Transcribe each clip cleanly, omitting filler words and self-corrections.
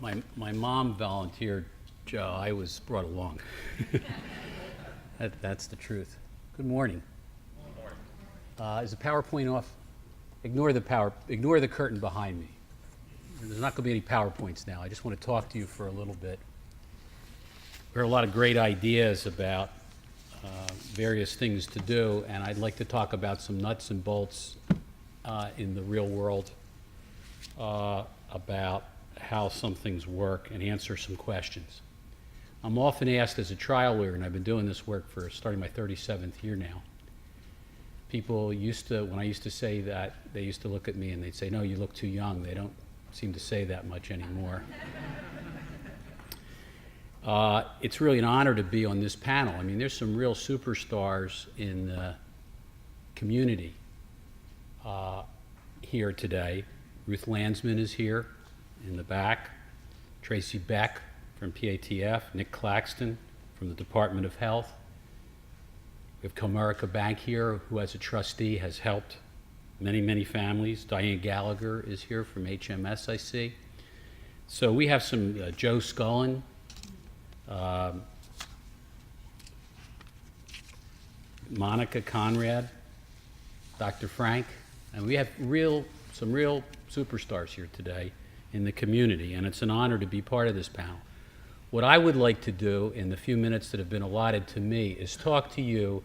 My mom volunteered, Joe. I was brought along. That's the truth. Good morning. Is the PowerPoint off? Ignore the curtain behind me. There's not going to be any PowerPoints now. I just want to talk to you for a little bit. There are a lot of great ideas about various things to do, and I'd like to talk about some nuts and bolts in the real world about how some things work and answer some questions. I'm often asked as a trial lawyer, and I've been doing this work for starting my 37th year now. People when I used to say that, they used to look at me and they'd say, "No, you look too young." They don't seem to say that much anymore. It's really an honor to be on this panel. I mean, there's some real superstars in the community here today. Ruth Landsman is here in the back. Tracy Beck from PATF. Nick Claxton from the Department of Health. We have Comerica Bank here, who as a trustee has helped many, many families. Diane Gallagher is here from HMS, I see. So we have some Joe Scullin, Monica Conrad, Dr. Frank, and we have some real superstars here today in the community, and it's an honor to be part of this panel. What I would like to do in the few minutes that have been allotted to me is talk to you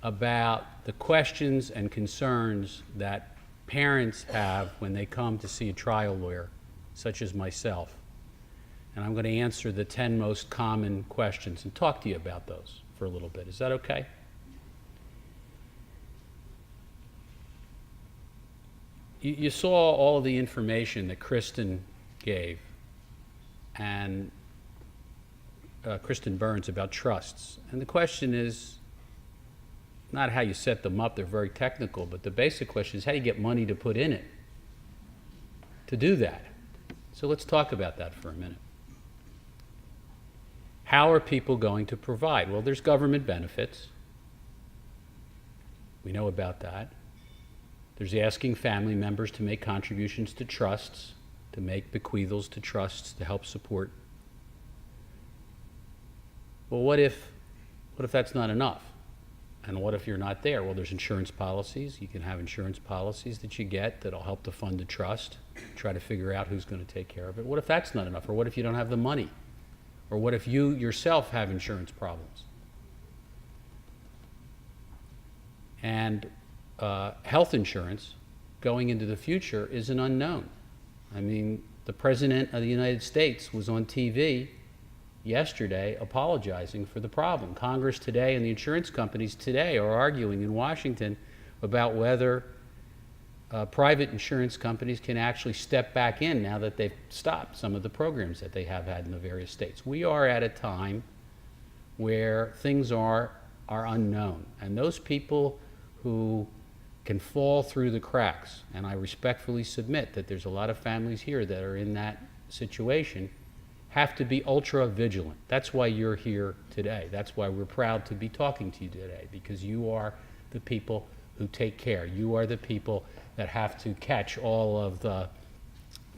about the questions and concerns that parents have when they come to see a trial lawyer, such as myself. And I'm going to answer the 10 most common questions and talk to you about those for a little bit. Is that okay? You saw all of the information that Kristen gave, and Kristen Burns, about trusts. And the question is not how you set them up, they're very technical, but the basic question is how do you get money to put in it to do that? So let's talk about that for a minute. How are people going to provide? Well, there's government benefits. We know about that. There's asking family members to make contributions to trusts, to make bequeathals to trusts to help support. Well, what if that's not enough? And what if you're not there? Well, there's insurance policies. You can have insurance policies that you get that'll help to fund a trust, try to figure out who's going to take care of it. What if that's not enough? Or what if you don't have the money? Or what if you yourself have insurance problems? And health insurance going into the future is an unknown. I mean, the President of the United States was on TV yesterday apologizing for the problem. Congress today and the insurance companies today are arguing in Washington about whether private insurance companies can actually step back in now that they've stopped some of the programs that they have had in the various states. We are at a time where things are unknown, and those people who can fall through the cracks, and I respectfully submit that there's a lot of families here that are in that situation, have to be ultra vigilant. That's why you're here today. That's why we're proud to be talking to you today, because you are the people who take care. You are the people that have to catch all of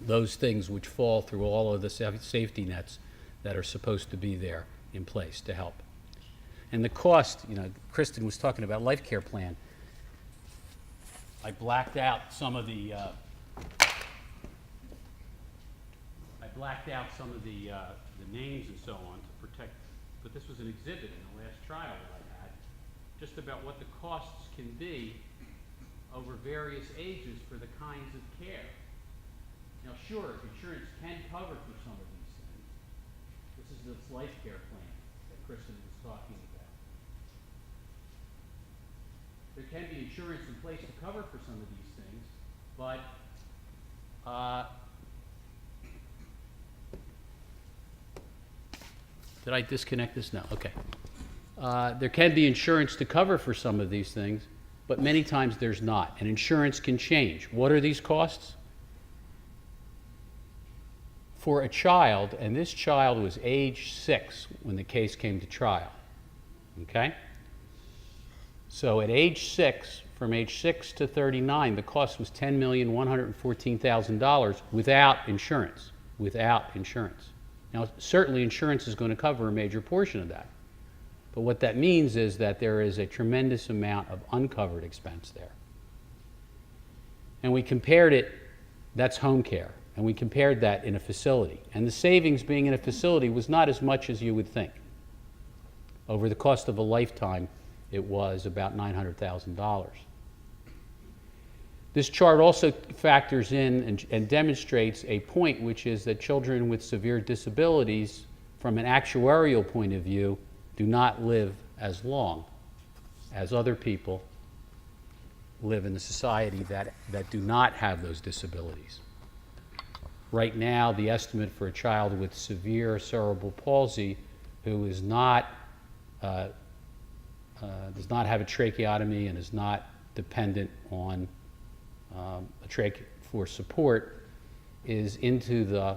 those things which fall through all of the safety nets that are supposed to be there in place to help. And the cost, Kristen was talking about life care plan. I blacked out some of the names and so on to protect, but this was an exhibit in the last trial that I had, just about what the costs can be over various ages for the kinds of care. Now, sure, insurance can cover for some of these things. This is this life care plan that Kristen was talking about. There can be insurance in place to cover for some of these things, but did I disconnect this? No, okay. There can be insurance to cover for some of these things, but many times there's not, and insurance can change. What are these costs? For a child, and this child was age 6 when the case came to trial, okay? So at age 6, from age 6 to 39, the cost was $10,114,000 without insurance. without insurance. Now, certainly insurance is going to cover a major portion of that. But what that means is that there is a tremendous amount of uncovered expense there. And we compared it, that's home care, and we compared that in a facility. And the savings being in a facility was not as much as you would think. Over the cost of a lifetime, it was about $900,000. This chart also factors in and demonstrates a point, which is that children with severe disabilities, from an actuarial point of view, do not live as long as other people live in the society that do not have those disabilities. Right now, the estimate for a child with severe cerebral palsy who is not does not have a tracheotomy and is not dependent on a trach for support is into the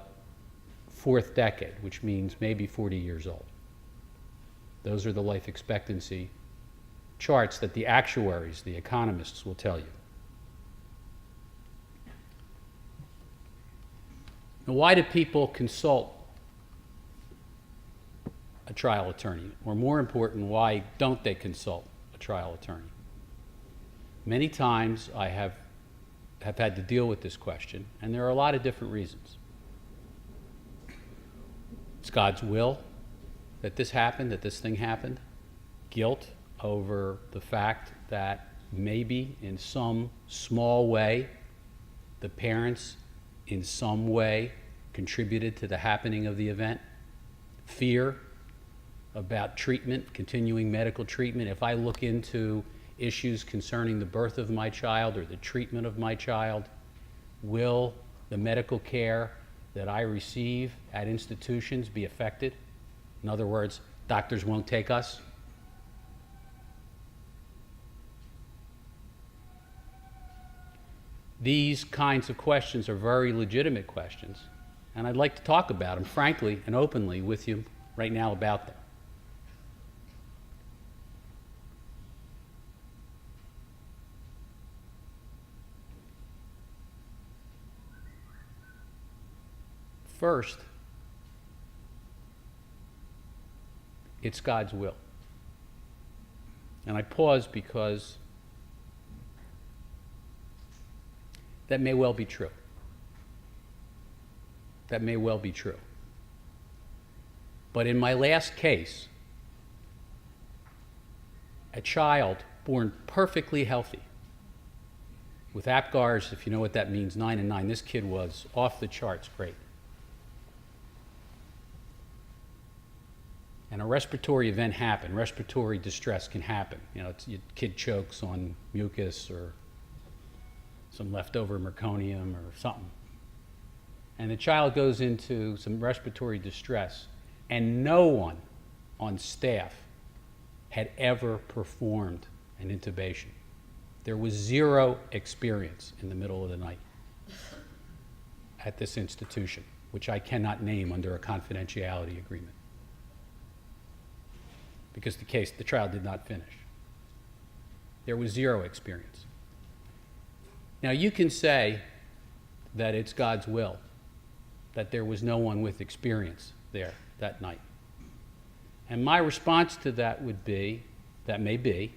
fourth decade, which means maybe 40 years old. Those are the life expectancy charts that the actuaries, the economists, will tell you. Now, why do people consult a trial attorney? Or more important, why don't they consult a trial attorney? Many times I have had to deal with this question, and there are a lot of different reasons. It's God's will that this happened, that this thing happened. Guilt over the fact that maybe in some small way the parents in some way contributed to the happening of the event. Fear about treatment, continuing medical treatment. If I look into issues concerning the birth of my child or the treatment of my child, will the medical care that I receive at institutions be affected? In other words, doctors won't take us. These kinds of questions are very legitimate questions, and I'd like to talk about them frankly and openly with you right now about them. First, it's God's will. And I pause because that may well be true. That may well be true. But in my last case, a child born perfectly healthy, with APGARs, if you know what that means, 9 and 9, this kid was off the charts great. And a respiratory event happened. Respiratory distress can happen. You know, your kid chokes on mucus or some leftover meconium or something. And the child goes into some respiratory distress, and no one on staff had ever performed an intubation. There was zero experience in the middle of the night at this institution, which I cannot name under a confidentiality agreement, because the trial did not finish. There was zero experience. Now, you can say that it's God's will that there was no one with experience there that night. And my response to that would be, that may be,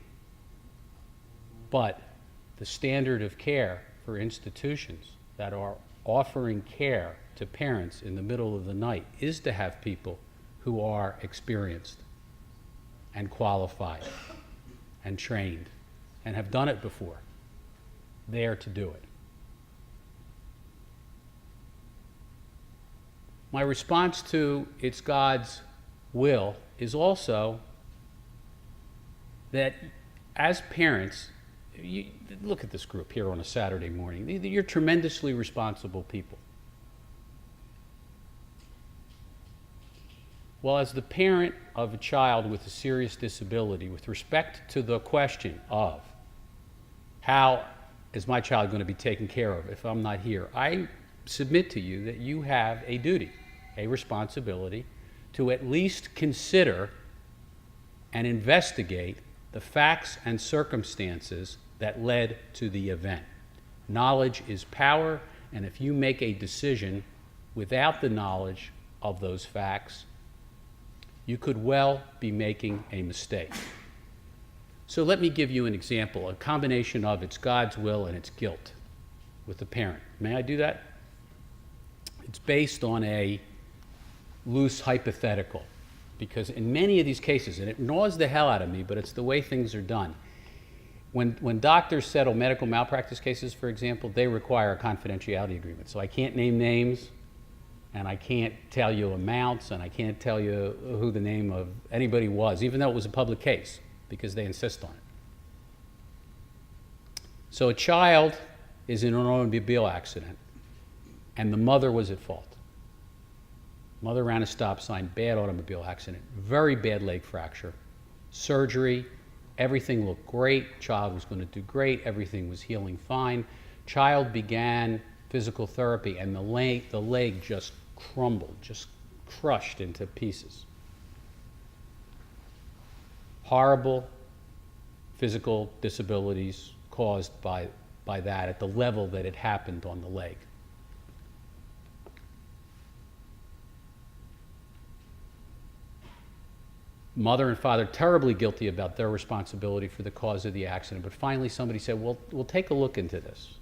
but the standard of care for institutions that are offering care to parents in the middle of the night is to have people who are experienced and qualified and trained and have done it before there to do it. My response to it's God's will is also that as parents, you look at this group here on a Saturday morning. You're tremendously responsible people. Well, as the parent of a child with a serious disability, with respect to the question of how is my child going to be taken care of if I'm not here, I submit to you that you have a duty, a responsibility, to at least consider and investigate the facts and circumstances that led to the event. Knowledge is power, and if you make a decision without the knowledge of those facts, you could well be making a mistake. So let me give you an example, a combination of it's God's will and it's guilt with the parent. May I do that? It's based on a loose hypothetical, because in many of these cases, and it gnaws the hell out of me, but it's the way things are done. When doctors settle medical malpractice cases, for example, they require a confidentiality agreement. So I can't name names, and I can't tell you amounts, and I can't tell you who the name of anybody was, even though it was a public case, because they insist on it. So a child is in an automobile accident, and the mother was at fault. Mother ran a stop sign, bad automobile accident, very bad leg fracture, surgery, everything looked great, child was going to do great, everything was healing fine. Child began physical therapy, and the leg just crumbled, just crushed into pieces. Horrible physical disabilities caused by that at the level that it happened on the leg. Mother and father terribly guilty about their responsibility for the cause of the accident, but finally somebody said, well, we'll take a look into this.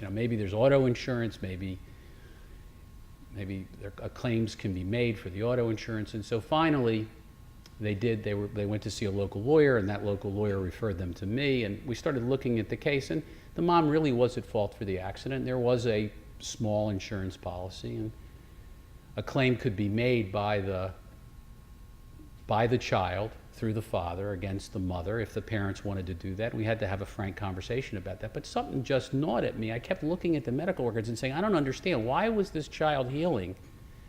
Maybe there's auto insurance, maybe claims can be made for the auto insurance. And so finally they went to see a local lawyer, and that local lawyer referred them to me, and we started looking at the case, and the mom really was at fault for the accident. There was a small insurance policy, and a claim could be made by the child through the father against the mother if the parents wanted to do that. We had to have a frank conversation about that. But something just gnawed at me. I kept looking at the medical records and saying, I don't understand. Why was this child healing?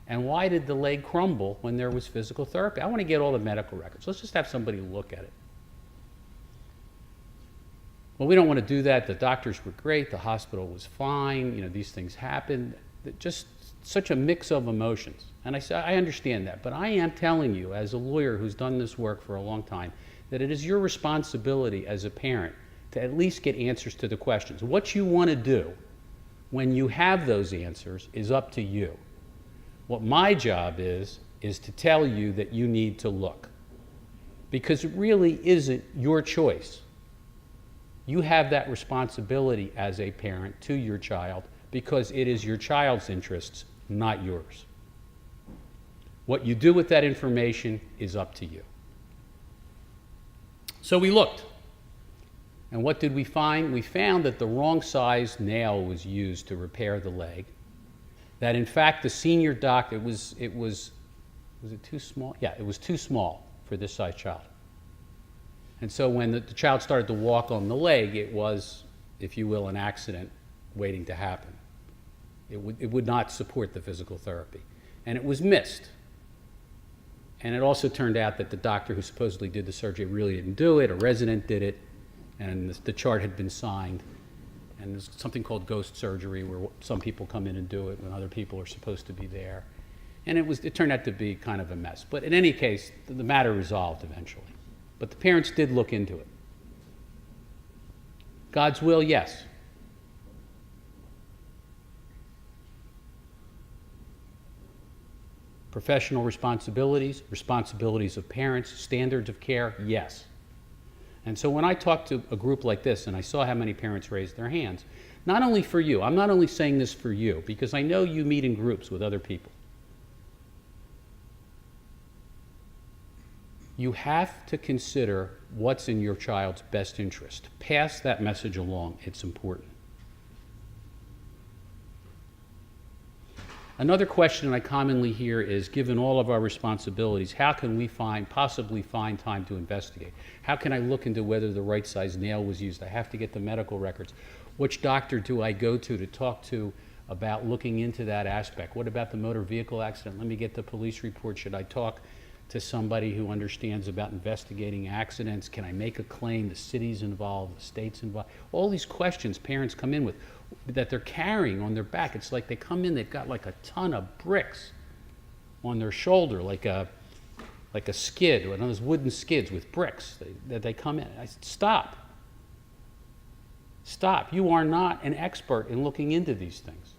And why did the leg crumble when there was physical therapy? I want to get all the medical records. Let's just have somebody look at it. Well, we don't want to do that. The doctors were great. The hospital was fine. These things happened. Just such a mix of emotions. And I said, I understand that, but I am telling you, as a lawyer who's done this work for a long time, that it is your responsibility as a parent to at least get answers to the questions. What you want to do when you have those answers is up to you. What my job is to tell you that you need to look, because it really isn't your choice. You have that responsibility as a parent to your child, because it is your child's interests, not yours. What you do with that information is up to you. So we looked. And what did we find? We found that the wrong size nail was used to repair the leg. That in fact the senior doctor, was it too small? Yeah, it was too small for this size child. And so when the child started to walk on the leg, it was, if you will, an accident waiting to happen. It would not support the physical therapy. And it was missed. And it also turned out that the doctor who supposedly did the surgery really didn't do it. A resident did it, and the chart had been signed. And there's something called ghost surgery, where some people come in and do it when other people are supposed to be there. And it turned out to be kind of a mess. But in any case, the matter resolved eventually. But the parents did look into it. God's will, yes. Professional responsibilities of parents, standards of care, yes. And so when I talked to a group like this and I saw how many parents raised their hands, not only for you, I'm not only saying this for you, because I know you meet in groups with other people. You have to consider what's in your child's best interest. Pass that message along. It's important. Another question I commonly hear is, given all of our responsibilities, how can we possibly find time to investigate? How can I look into whether the right size nail was used? I have to get the medical records. Which doctor do I go to talk to about looking into that aspect? What about the motor vehicle accident? Let me get the police report. Should I talk to somebody who understands about investigating accidents? Can I make a claim? The city's involved, the state's involved. All these questions parents come in with that they're carrying on their back. It's like they come in, they've got like a ton of bricks on their shoulder, like a skid, one of those wooden skids with bricks that they come in. I said, stop. Stop. You are not an expert in looking into these things.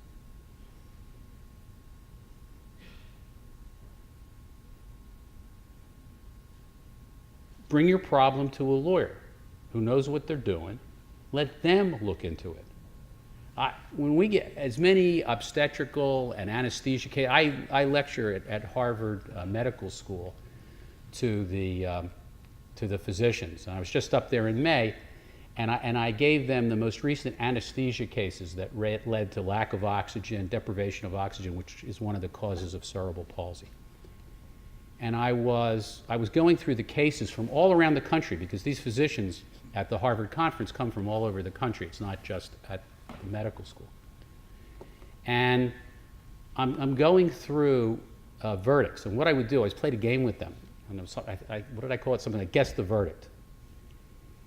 Bring your problem to a lawyer who knows what they're doing. Let them look into it. When we get as many obstetrical and anesthesia cases, I lecture at Harvard Medical School to the physicians. And I was just up there in May, and I gave them the most recent anesthesia cases that led to lack of oxygen, deprivation of oxygen, which is one of the causes of cerebral palsy. And I was going through the cases from all around the country, because these physicians at the Harvard conference come from all over the country. It's not just at the medical school. And I'm going through verdicts. And what I would do is played a game with them. And what did I call it? Something like guess the verdict.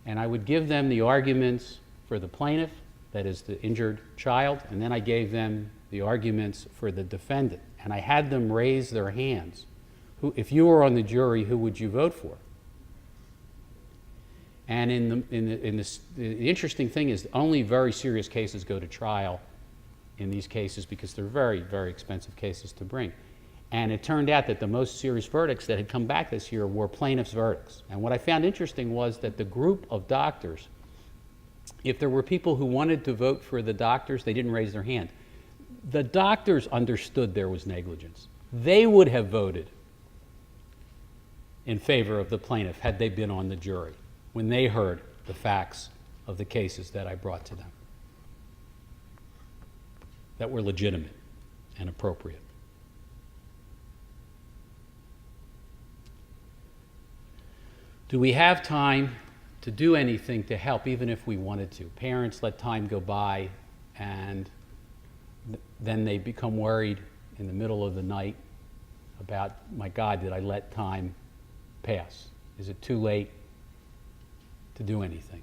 And I would give them the arguments for the plaintiff, that is the injured child, and then I gave them the arguments for the defendant. And I had them raise their hands. If you were on the jury, who would you vote for? And the interesting thing is only very serious cases go to trial in these cases, because they're very, very expensive cases to bring. And it turned out that the most serious verdicts that had come back this year were plaintiffs' verdicts. And what I found interesting was that the group of doctors, if there were people who wanted to vote for the doctors, they didn't raise their hand. The doctors understood there was negligence. They would have voted in favor of the plaintiff had they been on the jury when they heard the facts of the cases that I brought to them that were legitimate and appropriate. Do we have time to do anything to help, even if we wanted to? Parents let time go by, and then they become worried in the middle of the night about, my God, did I let time pass? Is it too late to do anything?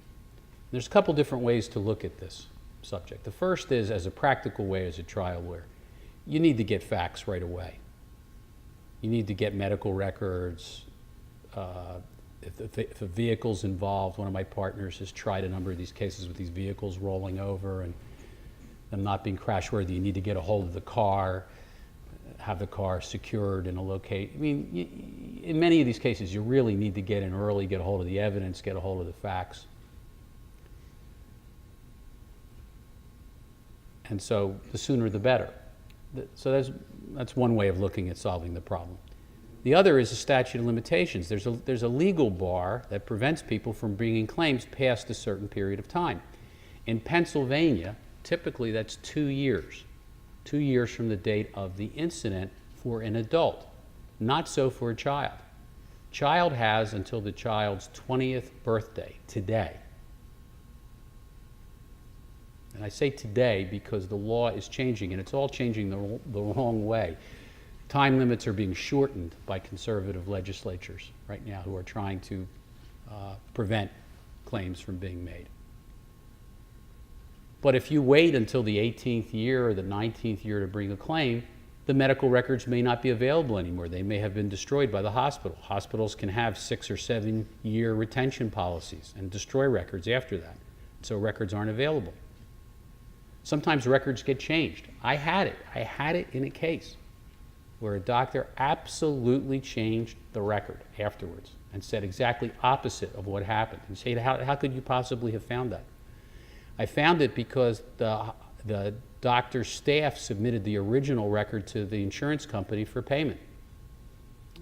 There's a couple different ways to look at this subject. The first is, as a practical way, as a trial lawyer, you need to get facts right away. You need to get medical records. If a vehicle's involved, one of my partners has tried a number of these cases with these vehicles rolling over and them not being crash-worthy. You need to get a hold of the car, have the car secured in a location. I mean, in many of these cases, you really need to get in early, get a hold of the evidence, get a hold of the facts. And so the sooner the better. So that's one way of looking at solving the problem. The other is a statute of limitations. There's a legal bar that prevents people from bringing claims past a certain period of time. In Pennsylvania, typically that's 2 years. 2 years from the date of the incident for an adult. Not so for a child. Child has until the child's 20th birthday, today. And I say today because the law is changing, and it's all changing the wrong way. Time limits are being shortened by conservative legislatures right now who are trying to prevent claims from being made. But if you wait until the 18th year or the 19th year to bring a claim, the medical records may not be available anymore. They may have been destroyed by the hospital. Hospitals can have 6 or 7 year retention policies and destroy records after that. So records aren't available. Sometimes records get changed. I had it in a case where a doctor absolutely changed the record afterwards and said exactly opposite of what happened. And said, how could you possibly have found that? I found it because the doctor's staff submitted the original record to the insurance company for payment.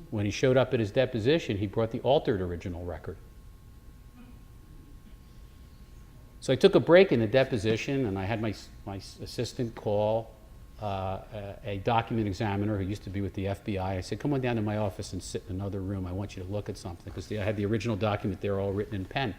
When he showed up at his deposition, he brought the altered original record. So I took a break in the deposition, and I had my assistant call a document examiner who used to be with the FBI. I said, come on down to my office and sit in another room. I want you to look at something, because I had the original document there all written in pen.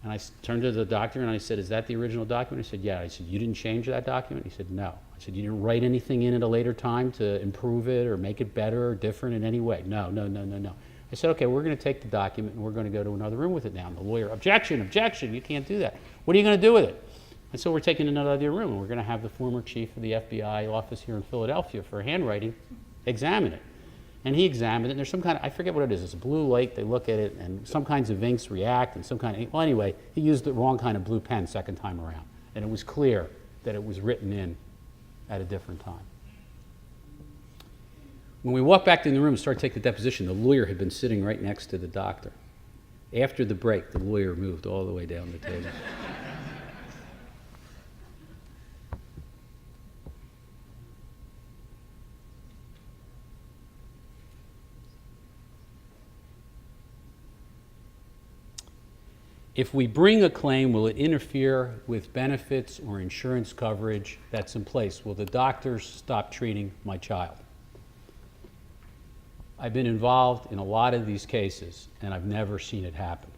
And I turned to the doctor and I said, is that the original document? He said, yeah. I said, you didn't change that document? He said, no. I said, you didn't write anything in at a later time to improve it or make it better or different in any way? No. I said, okay, we're going to take the document and we're going to go to another room with it now. And the lawyer, objection, you can't do that. What are you going to do with it? And so we're taking another room, and we're going to have the former chief of the FBI office here in Philadelphia for handwriting examine it. And he examined it, and there's some kind of, I forget what it is, it's a blue light, they look at it, and some kinds of inks react, and some kind of, well anyway, he used the wrong kind of blue pen second time around. And it was clear that it was written in at a different time. When we walked back in the room and started taking the deposition, the lawyer had been sitting right next to the doctor. After the break, the lawyer moved all the way down the table. If we bring a claim, will it interfere with benefits or insurance coverage that's in place? Will the doctors stop treating my child? I've been involved in a lot of these cases, and I've never seen it happen.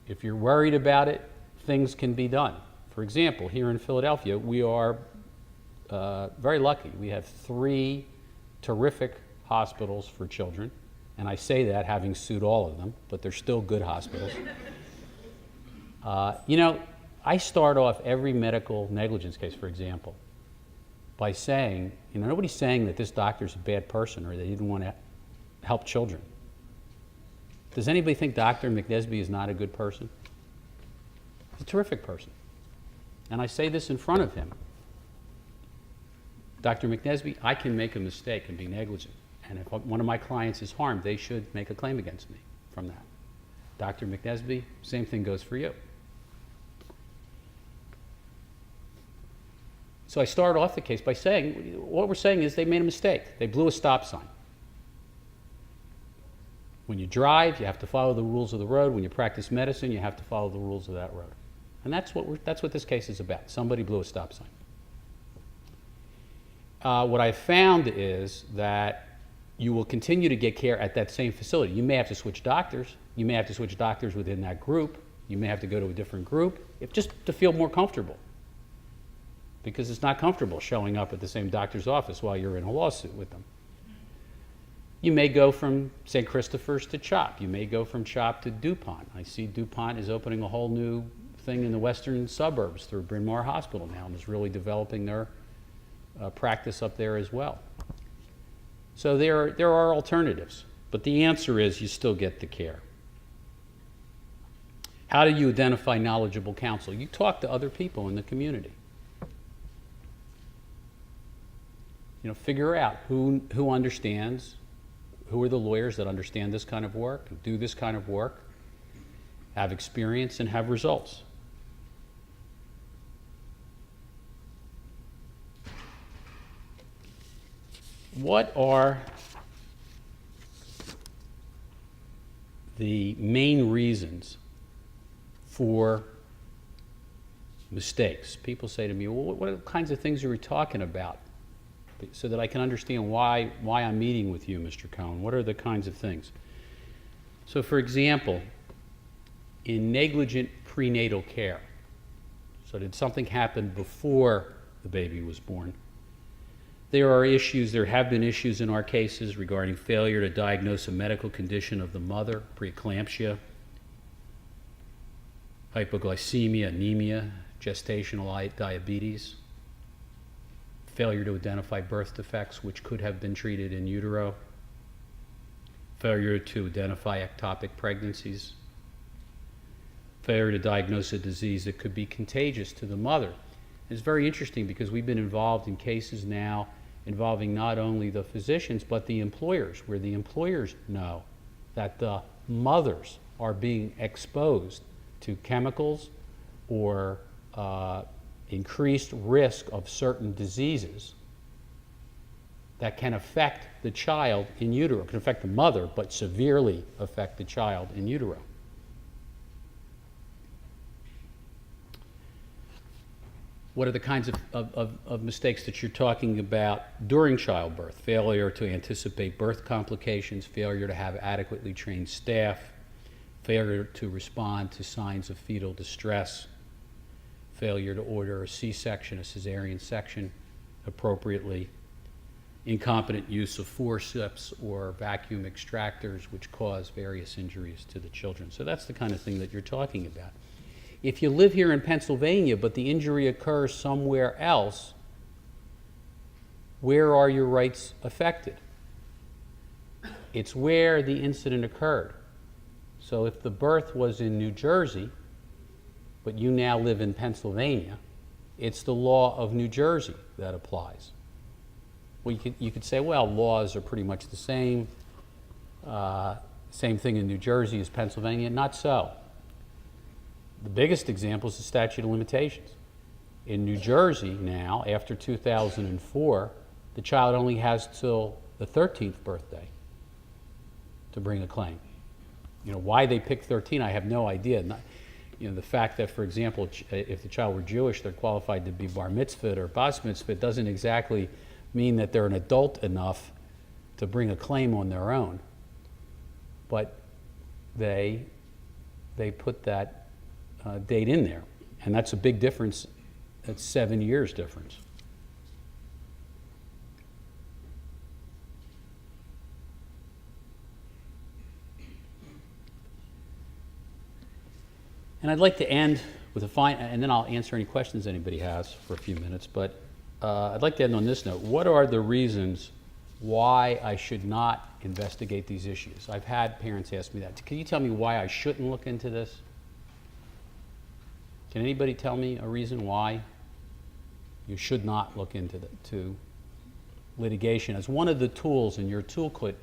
If you're worried about it, things can be done. For example, here in Philadelphia, we are very lucky. We have 3 terrific hospitals for children, and I say that having sued all of them, but they're still good hospitals. I start off every medical negligence case, for example, by saying, nobody's saying that this doctor's a bad person or they didn't want to help children. Does anybody think Dr. McNesby is not a good person? He's a terrific person. And I say this in front of him. Dr. McNesby, I can make a mistake and be negligent. And if one of my clients is harmed, they should make a claim against me from that. Dr. McNesby, same thing goes for you. So I start off the case by saying, what we're saying is they made a mistake. They blew a stop sign. When you drive, you have to follow the rules of the road. When you practice medicine, you have to follow the rules of that road. And that's what this case is about. Somebody blew a stop sign. What I've found is that you will continue to get care at that same facility. You may have to switch doctors. You may have to switch doctors within that group. You may have to go to a different group, just to feel more comfortable. Because it's not comfortable showing up at the same doctor's office while you're in a lawsuit with them. You may go from St. Christopher's to CHOP. You may go from CHOP to DuPont. I see DuPont is opening a whole new thing in the western suburbs through Bryn Mawr Hospital now and is really developing their practice up there as well. So there are alternatives, but the answer is you still get the care. How do you identify knowledgeable counsel? You talk to other people in the community. Figure out who understands, who are the lawyers that understand this kind of work, do this kind of work, have experience, and have results. What are the main reasons for mistakes? People say to me, well, what kinds of things are we talking about? So that I can understand why I'm meeting with you, Mr. Cohen. What are the kinds of things? So, for example, in negligent prenatal care, so did something happen before the baby was born? There have been issues in our cases regarding failure to diagnose a medical condition of the mother, preeclampsia, hypoglycemia, anemia, gestational diabetes, failure to identify birth defects which could have been treated in utero, failure to identify ectopic pregnancies, failure to diagnose a disease that could be contagious to the mother. It's very interesting because we've been involved in cases now involving not only the physicians but the employers, where the employers know that the mothers are being exposed to chemicals or increased risk of certain diseases that can affect the child in utero. It can affect the mother, but severely affect the child in utero. What are the kinds of mistakes that you're talking about during childbirth? Failure to anticipate birth complications, failure to have adequately trained staff, failure to respond to signs of fetal distress, failure to order a C-section, a cesarean section appropriately, incompetent use of forceps or vacuum extractors which cause various injuries to the children. So that's the kind of thing that you're talking about. If you live here in Pennsylvania but the injury occurs somewhere else, where are your rights affected? It's where the incident occurred. So if the birth was in New Jersey, but you now live in Pennsylvania, it's the law of New Jersey that applies. Well, you could say, well, laws are pretty much the same. Same thing in New Jersey as Pennsylvania. Not so. The biggest example is the statute of limitations. In New Jersey now, after 2004, the child only has till the 13th birthday to bring a claim. Why they picked 13, I have no idea. The fact that, for example, if the child were Jewish, they're qualified to be bar mitzvah or bas mitzvah, doesn't exactly mean that they're an adult enough to bring a claim on their own. But they put that date in there, and that's a big difference. That's 7 years difference. And I'd like to end with and then I'll answer any questions anybody has for a few minutes, but I'd like to end on this note. What are the reasons why I should not investigate these issues? I've had parents ask me that. Can you tell me why I shouldn't look into this? Can anybody tell me a reason why you should not look into to litigation as one of the tools in your toolkit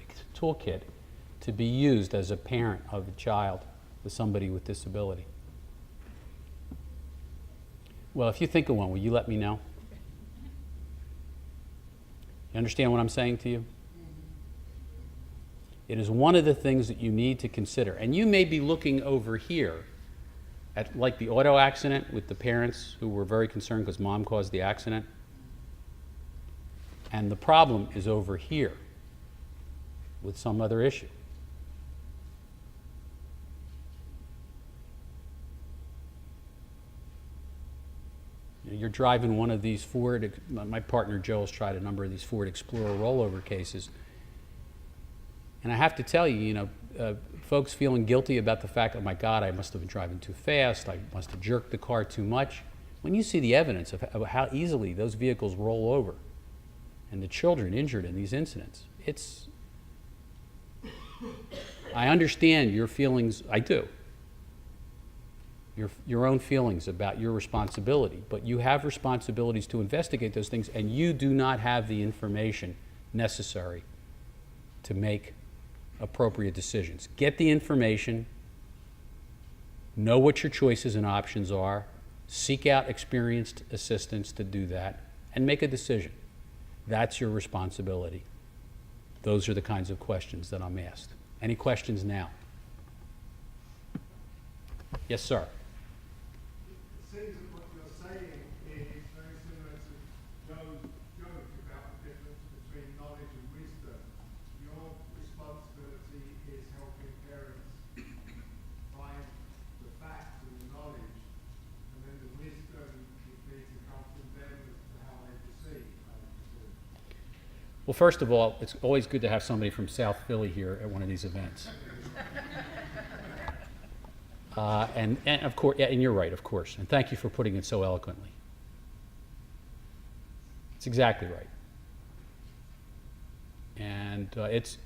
to be used as a parent of a child with somebody with disability? Well, if you think of one, will you let me know? You understand what I'm saying to you? It is one of the things that you need to consider. And you may be looking over here at like the auto accident with the parents who were very concerned because mom caused the accident. And the problem is over here with some other issue. You're driving one of these Ford, my partner Joel's tried a number of these Ford Explorer rollover cases. And I have to tell you, folks feeling guilty about the fact, oh my God, I must have been driving too fast, I must have jerked the car too much. When you see the evidence of how easily those vehicles roll over and the children injured in these incidents, I understand your feelings, I do. Your own feelings about your responsibility, but you have responsibilities to investigate those things, and you do not have the information necessary to make appropriate decisions. Get the information, know what your choices and options are, seek out experienced assistance to do that, and make a decision. That's your responsibility. Those are the kinds of questions that I'm asked. Any questions now? Yes, sir. It seems that what you're saying is very similar to Joe's joke about the difference between knowledge and wisdom. Your responsibility is helping parents find the facts and the knowledge, and then the wisdom would be to come from them as to how they perceive. Well, first of all, it's always good to have somebody from South Philly here at one of these events. And of course, yeah, and you're right, of course. And thank you for putting it so eloquently. It's exactly right. And it's,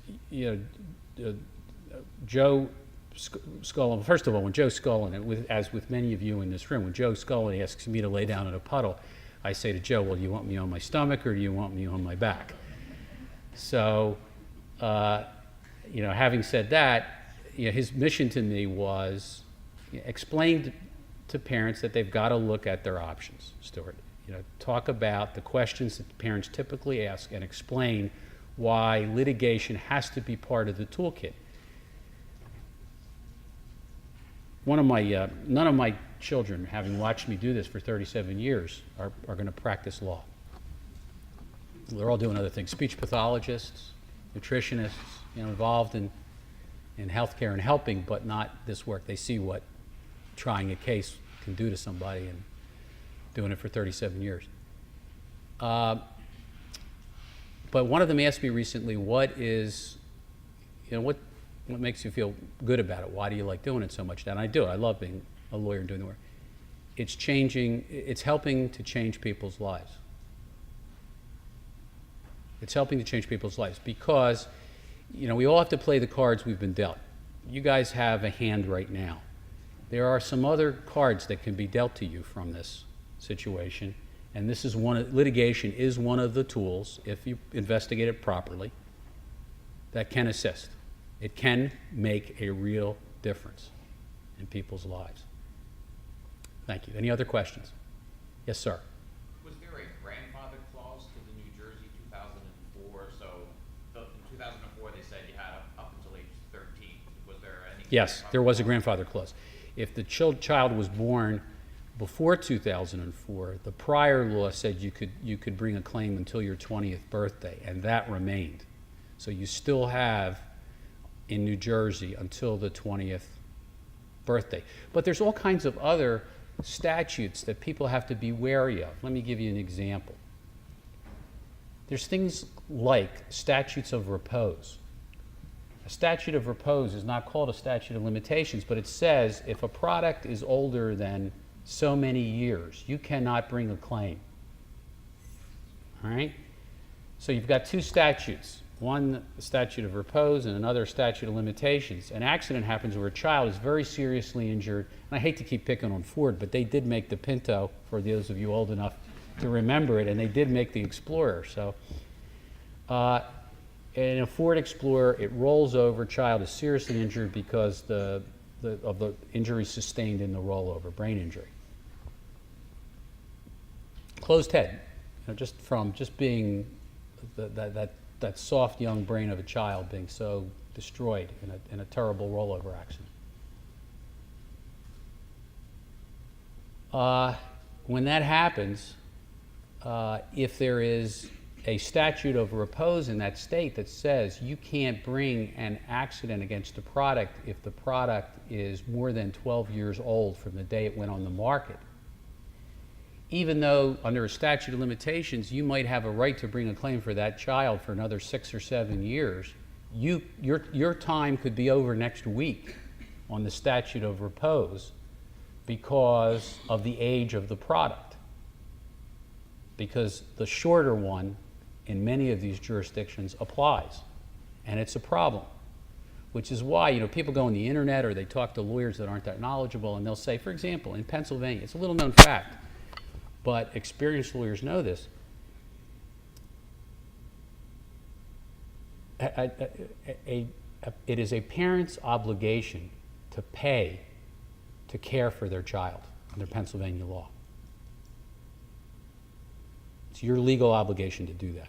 Joe Scullin, first of all, when Joe Scullin, as with many of you in this room, when Joe Scullin asks me to lay down in a puddle, I say to Joe, well, do you want me on my stomach or do you want me on my back? So, having said that, his mission to me was explain to parents that they've got to look at their options, Stewart. Talk about the questions that parents typically ask and explain why litigation has to be part of the toolkit. None of my children, having watched me do this for 37 years, are going to practice law. They're all doing other things. Speech pathologists, nutritionists, involved in healthcare and helping, but not this work. They see what trying a case can do to somebody and doing it for 37 years. But one of them asked me recently, what makes you feel good about it? Why do you like doing it so much? And I do. I love being a lawyer and doing the work. It's helping to change people's lives. It's helping to change people's lives because, we all have to play the cards we've been dealt. You guys have a hand right now. There are some other cards that can be dealt to you from this situation, and litigation is one of the tools, if you investigate it properly, that can assist. It can make a real difference in people's lives. Thank you. Any other questions? Yes, sir. Was there a grandfather clause to the New Jersey 2004? So in 2004 they said you had up until age 13. Was there any? Yes, there was a clause? grandfather clause. If the child was born before 2004, the prior law said you could bring a claim until your 20th birthday, and that remained. So you still have in New Jersey until the 20th birthday. But there's all kinds of other statutes that people have to be wary of. Let me give you an example. There's things like statutes of repose. A statute of repose is not called a statute of limitations, but it says if a product is older than so many years, you cannot bring a claim. All right? So you've got two statutes. One, the statute of repose, and another statute of limitations. An accident happens where a child is very seriously injured. And I hate to keep picking on Ford, but they did make the Pinto, for those of you old enough to remember it, and they did make the Explorer. So in a Ford Explorer, it rolls over, child is seriously injured because of the injury sustained in the rollover, brain injury. Closed head, just from being that soft young brain of a child being so destroyed in a terrible rollover accident. When that happens, if there is a statute of repose in that state that says you can't bring an accident against a product if the product is more than 12 years old from the day it went on the market, even though under a statute of limitations you might have a right to bring a claim for that child for another 6 or 7 years, your time could be over next week on the statute of repose because of the age of the product. Because the shorter one in many of these jurisdictions applies, and it's a problem. Which is why, people go on the internet or they talk to lawyers that aren't that knowledgeable, and they'll say, for example, in Pennsylvania, it's a little known fact, but experienced lawyers know this. It is a parent's obligation to pay to care for their child under Pennsylvania law. It's your legal obligation to do that.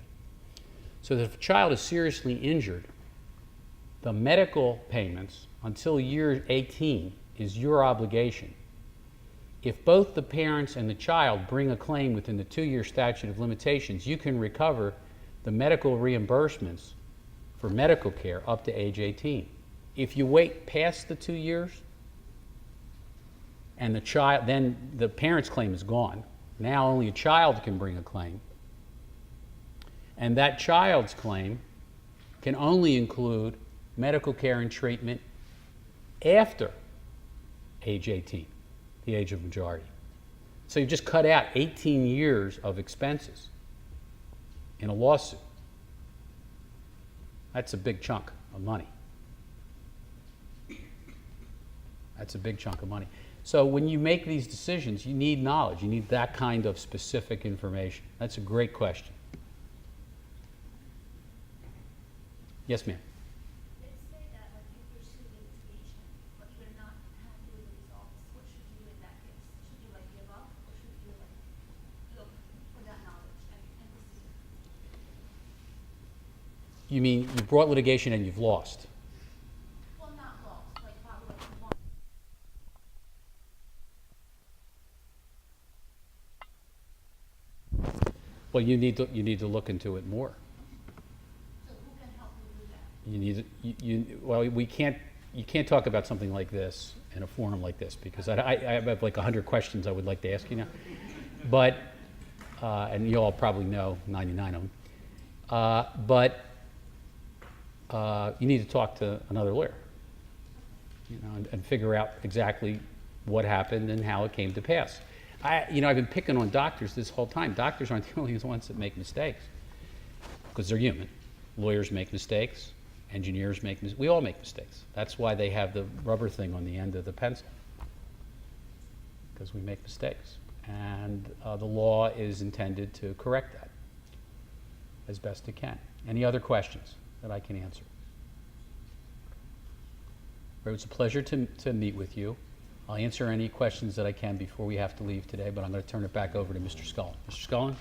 So that if a child is seriously injured, the medical payments until year 18 is your obligation. If both the parents and the child bring a claim within the 2-year statute of limitations, you can recover the medical reimbursements for medical care up to age 18. If you wait past the 2 years, and then the parent's claim is gone. Now only a child can bring a claim. And that child's claim can only include medical care and treatment after age 18, the age of majority. So you just cut out 18 years of expenses in a lawsuit. That's a big chunk of money. That's a big chunk of money. So when you make these decisions, you need knowledge. You need that kind of specific information. That's a great question. Yes, ma'am. Let's say that if you're pursuing litigation, but you're not happy with the results, what should you do in that case? Should you give up, or should you look for that knowledge and proceed? You mean you brought litigation and you've lost? Well, not lost, probably won. Well, you need to look into it more. So who can help you do that? You need well, you can't talk about something like this in a forum like this because I have like 100 questions I would like to ask you now, but and you all probably know 99 of them, but you need to talk to another lawyer, and figure out exactly what happened and how it came to pass. I've been picking on doctors this whole time. Doctors aren't the only ones that make mistakes because they're human. Lawyers make mistakes. Engineers make mistakes. We all make mistakes. That's why they have the rubber thing on the end of the pencil, because we make mistakes. And the law is intended to correct that as best it can. Any other questions that I can answer? It was a pleasure to meet with you. I'll answer any questions that I can before we have to leave today, but I'm going to turn it back over to Mr. Scullin. Mr. Scullin?